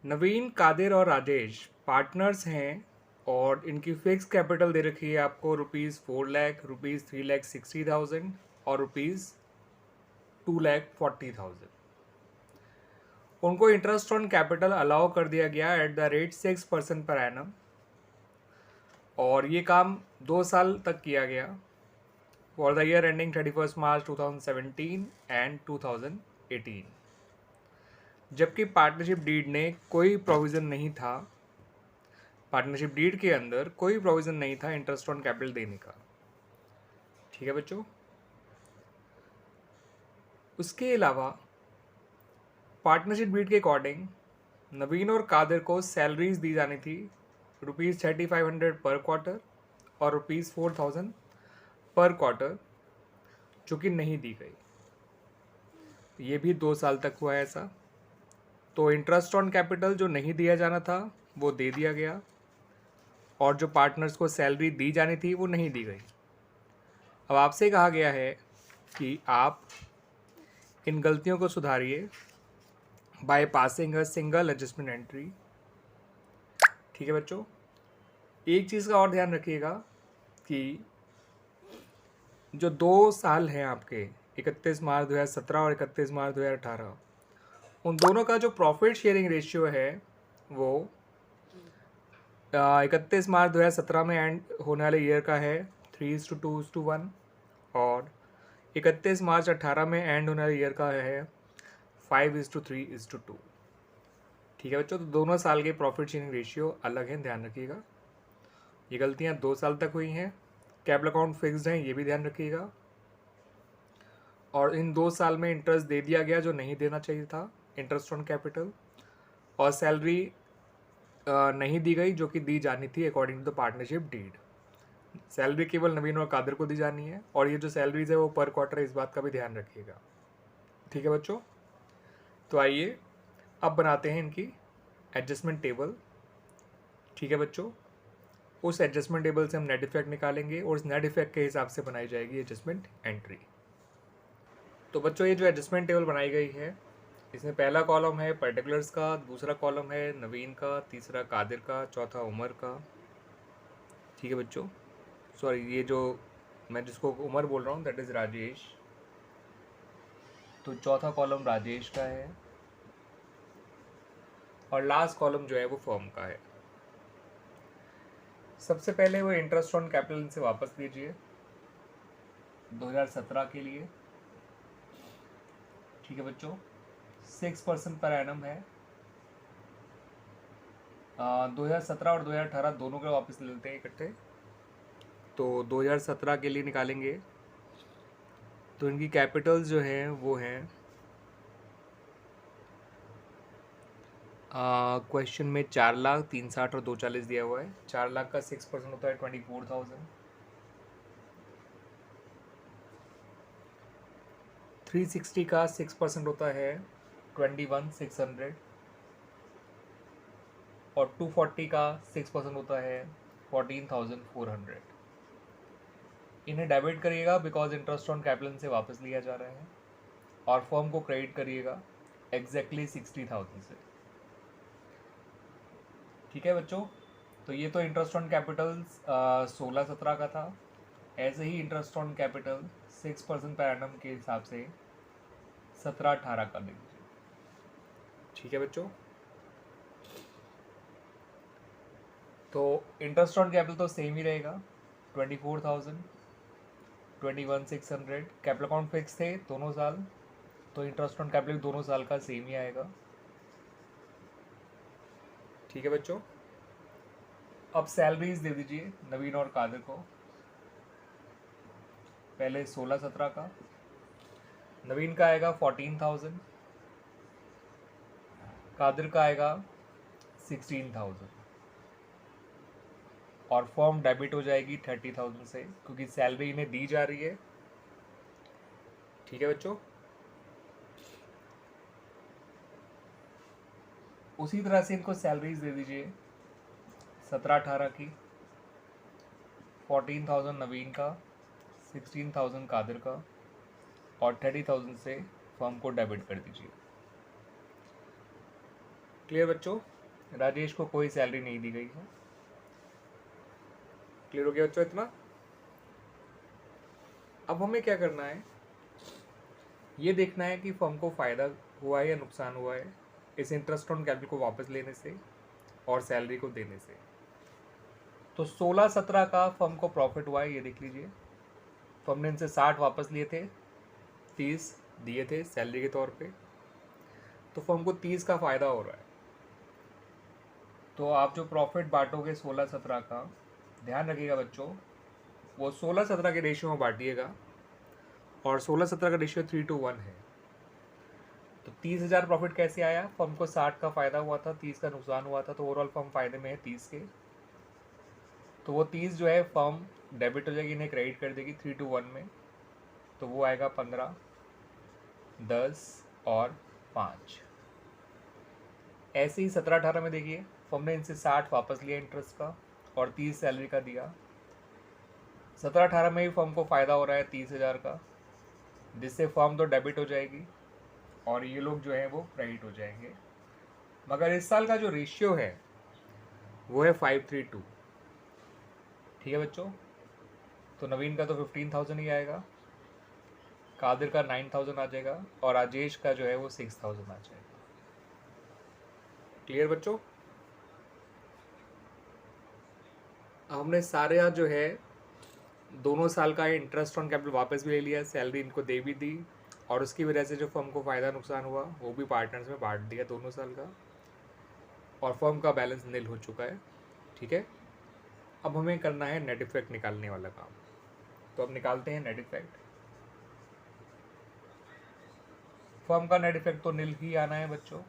नवीन, कादिर और राजेश पार्टनर्स हैं और इनकी फिक्स कैपिटल दे रखी है आपको ₹4 लाख, ₹3,60,000 और ₹2,40,000। उनको इंटरेस्ट ऑन कैपिटल अलाउ कर दिया गया at the rate 6% per annum और ये काम 2 साल तक किया गया for the year ending 31 March 2017 and 2018। जबकि पार्टनरशिप डीड ने कोई प्रोविज़न नहीं था, पार्टनरशिप डीड के अंदर कोई प्रोविज़न नहीं था इंटरेस्ट ऑन कैपिटल देने का। ठीक है बच्चों। उसके अलावा पार्टनरशिप डीड के अकॉर्डिंग नवीन और कादिर को सैलरीज दी जानी थी ₹3500 पर क्वार्टर और ₹4000 पर क्वार्टर, जो कि नहीं दी गई। ये भी 2 साल तक हुआ ऐसा। तो इंटरेस्ट ऑन कैपिटल जो नहीं दिया जाना था वो दे दिया गया और जो पार्टनर्स को सैलरी दी जानी थी वो नहीं दी गई। अब आपसे कहा गया है कि आप इन गलतियों को सुधारिए by passing a single adjustment entry. ठीक है बच्चों। एक चीज़ का और ध्यान रखिएगा कि जो 2 साल हैं आपके 31 मार्च 2017 और 31 मार्च 2018, उन दोनों का जो प्रॉफिट शेयरिंग रेशियो है वो 31 मार्च 2017 में एंड होने वाले ईयर का है 3:2:1 और 31 मार्च 18 में एंड होने वाले ईयर का है 5:3:2। ठीक है बच्चों। तो दोनों साल के प्रॉफिट शेयरिंग रेशियो अलग हैं, ध्यान रखिएगा। ये गलतियां 2 साल तक हुई हैं। कैपिटल अकाउंट फिक्स्ड हैं, ये भी ध्यान रखिएगा। और इन 2 साल में इंटरेस्ट दे दिया गया जो नहीं देना चाहिए था, इंटरेस्ट ऑन कैपिटल, और सैलरी नहीं दी गई जो कि दी जानी थी according to the partnership deed. Salary केवल नवीन और कादिर को दी जानी है और ये जो सैलरीज है वो पर क्वार्टर है, इस बात का भी ध्यान रखिएगा। ठीक है बच्चों। तो आइए अब बनाते हैं इनकी एडजस्टमेंट टेबल। ठीक है बच्चों। उस एडजस्टमेंट टेबल से हम नेट इफेक्ट निकालेंगे और उस नेट इफेक्ट के हिसाब से बनाई जाएगी एडजस्टमेंट एंट्री। तो बच्चों ये जो एडजस्टमेंट टेबल बनाई गई है, इसमें पहला कॉलम है पर्टिकुलर्स का, दूसरा कॉलम है नवीन का, तीसरा कादिर का, चौथा उमर का। ठीक है बच्चों। सॉरी, ये जो मैं जिसको उमर बोल रहा हूँ दैट इज़ राजेश। तो चौथा कॉलम राजेश का है और लास्ट कॉलम जो है वो फर्म का है। सबसे पहले वो इंटरेस्ट ऑन कैपिटल से वापस लीजिए 2017 के लिए। ठीक है बच्चों। 6% पर एनम है। 2017 और 2018 दोनों के वापस ले लेते हैं इकट्ठे। तो 2017 के लिए निकालेंगे तो इनकी कैपिटल्स जो हैं वो हैं, क्वेश्चन में 4,00,000, 360 और 240 दिया हुआ है। 4,00,000 का 6% होता है 24,000। 360 का 6% होता है 21,600 और 240 का 6% होता है 14,400। इन्हें डेबिट करिएगा बिकॉज इंटरेस्ट ऑन कैपिटल से वापस लिया जा रहा है और फर्म को क्रेडिट करिएगा एग्जैक्टली 60,000 से। ठीक है बच्चों। तो ये तो इंटरेस्ट ऑन कैपिटल 16-17 का था। ऐसे ही interest on capital 6% per annum के हिसाब से 17-18 का दे दीजिए। ठीक है बच्चों। तो इंटरेस्ट ऑन कैपिटल तो सेम ही रहेगा 24,000, 21,600। कैपिटल अकाउंट फिक्स थे दोनों साल, तो इंटरेस्ट ऑन कैपिटल दोनों साल का सेम ही आएगा। ठीक है बच्चों। अब सैलरीज दे दीजिए नवीन और कादिर को। पहले 16-17 का नवीन का आएगा 14,000, कादिर का आएगा 16,000 और फॉर्म डेबिट हो जाएगी 30,000 से क्योंकि सैलरी इन्हें दी जा रही है। ठीक है बच्चों। उसी तरह से इनको सैलरीज दे दीजिए 17-18 की। 14,000 नवीन का, 16,000 कादिर का और 30,000 से फर्म को डेबिट कर दीजिए। क्लियर बच्चों। राजेश को कोई सैलरी नहीं दी गई है। क्लियर हो गया बच्चों इतना? अब हमें क्या करना है, ये देखना है कि फर्म को फ़ायदा हुआ है या नुकसान हुआ है इस इंटरेस्ट ऑन कैपिटल को वापस लेने से और सैलरी को देने से। तो 16-17 का फर्म को प्रॉफिट हुआ है, ये देख लीजिए। फर्म ने इनसे 60 वापस लिए थे, 30 दिए थे सैलरी के तौर पे, तो फर्म को 30 का फ़ायदा हो रहा है। तो आप जो प्रॉफिट बांटोगे 16-17 का, ध्यान रखिएगा बच्चों, वो 16-17 के रेशियो में बांटिएगा और 16-17 का रेशियो 3:1 है। तो 30,000 प्रॉफिट कैसे आया? फर्म को 60 का फ़ायदा हुआ था, 30 का नुकसान हुआ था, तो ओवरऑल फर्म फ़ायदे में है 30 के। तो वो 30 जो है फर्म डेबिट हो जाएगी, इन्हें क्रेडिट कर देगी 3:1 में, तो वो आएगा 15, 10 और 5। ऐसे ही 17-18 में देखिए, फर्म ने इनसे 60 वापस लिया इंटरेस्ट का और 30 सैलरी का दिया। 17-18 में भी फर्म को फ़ायदा हो रहा है 30,000 का, जिससे फर्म तो डेबिट हो जाएगी और ये लोग जो है वो क्रेडिट हो जाएंगे। मगर इस साल का जो रेशियो है वो है 5:3:2। ठीक है बच्चों? तो नवीन का तो 15,000 ही आएगा, कादिर का 9,000 आ जाएगा और राजेश का जो है वो 6,000 आ जाएगा। क्लियर बच्चों? हमने सारे यहाँ जो है दोनों साल का इंटरेस्ट ऑन कैपिटल वापस भी ले लिया, सैलरी इनको दे भी दी और उसकी वजह से जो फर्म को फ़ायदा नुकसान हुआ वो भी पार्टनर्स में बांट दिया दोनों साल का, और फर्म का बैलेंस नील हो चुका है। ठीक है, अब हमें करना है नेट इफेक्ट निकालने वाला काम। तो अब निकालते हैं नेट इफेक्ट। फर्म का नेट इफेक्ट तो नील ही आना है बच्चों।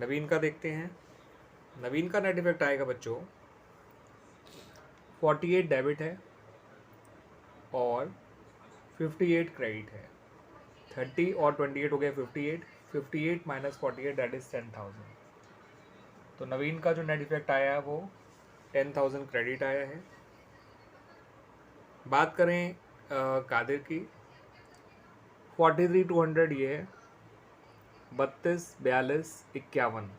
नवीन का देखते हैं। नवीन का नेट इफेक्ट आएगा बच्चों 48 डेबिट है और 58 क्रेडिट है। 30 और 28 हो गया 58, 58 माइनस 48 दैट इज 10,000। तो नवीन का जो नेट इफेक्ट आया है वो 10,000 क्रेडिट आया है। बात करें कादिर की, 43,200 ये है, 32, 42, 51,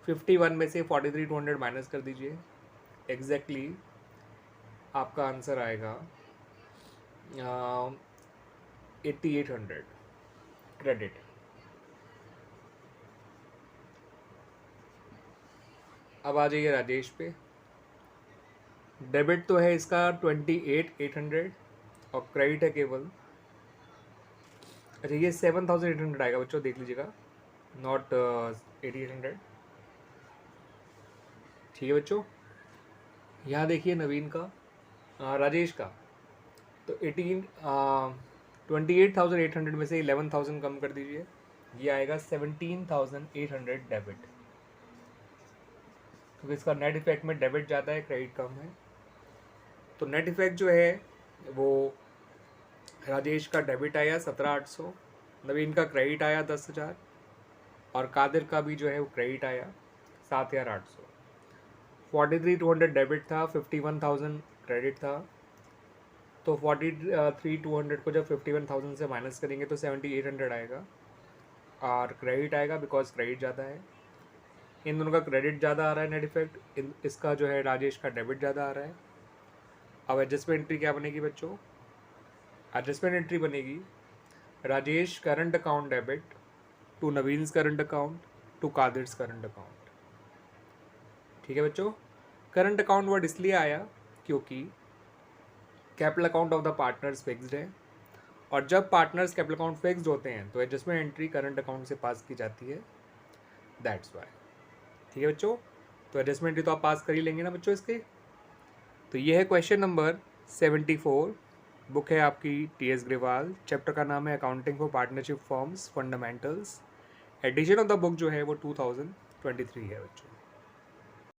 51 में से 43,200 माइनस कर दीजिए, एग्जैक्टली आपका आंसर आएगा 8,800 क्रेडिट। अब आ जाइए राजेश पे। डेबिट तो है इसका 28,800 और क्रेडिट है केवल, अच्छा ये 7,800 आएगा बच्चों, देख लीजिएगा, नॉट 8,800। ठीक है बच्चों, यहाँ देखिए नवीन का, राजेश का, तो 28,800 में से 11,000 कम कर दीजिए, ये आएगा 17,800 डेबिट, क्योंकि इसका नेट इफेक्ट में डेबिट ज़्यादा है क्रेडिट कम है। तो नेट इफेक्ट जो है वो राजेश का डेबिट आया 17,800, नवीन का क्रेडिट आया 10,000 और कादिर का भी जो है वो क्रेडिट आया 7,800। 43,200 डेबिट था, 51,000 क्रेडिट था, तो 43,200 को जब 51,000 से माइनस करेंगे तो 7,800 आएगा और क्रेडिट आएगा बिकॉज क्रेडिट ज़्यादा है। इन दोनों का क्रेडिट ज़्यादा आ रहा है नेट इफेक्ट, इसका जो है राजेश का डेबिट ज़्यादा आ रहा है। अब एडजस्टमेंट एंट्री क्या बनेगी बच्चों? एडजस्टमेंट एंट्री बनेगी Rajesh current account debit to Naveen's current account to Qadir's current account. ठीक है बच्चों, करंट अकाउंट वर्ड इसलिए आया क्योंकि capital account of the partners fixed है, और जब पार्टनर्स कैपिटल अकाउंट फिक्स्ड होते हैं तो एडजस्टमेंट एंट्री करंट अकाउंट से पास की जाती है, दैट्स वाई। ठीक है बच्चों, तो एडजस्टमेंट एंट्री तो आप पास कर ही लेंगे ना बच्चों इसके। तो ये है क्वेश्चन नंबर 74। बुक है आपकी टी.एस. ग्रेवाल, चैप्टर का नाम है accounting for partnership forms fundamentals. Edition of the book जो है वो 2023 है बच्चों।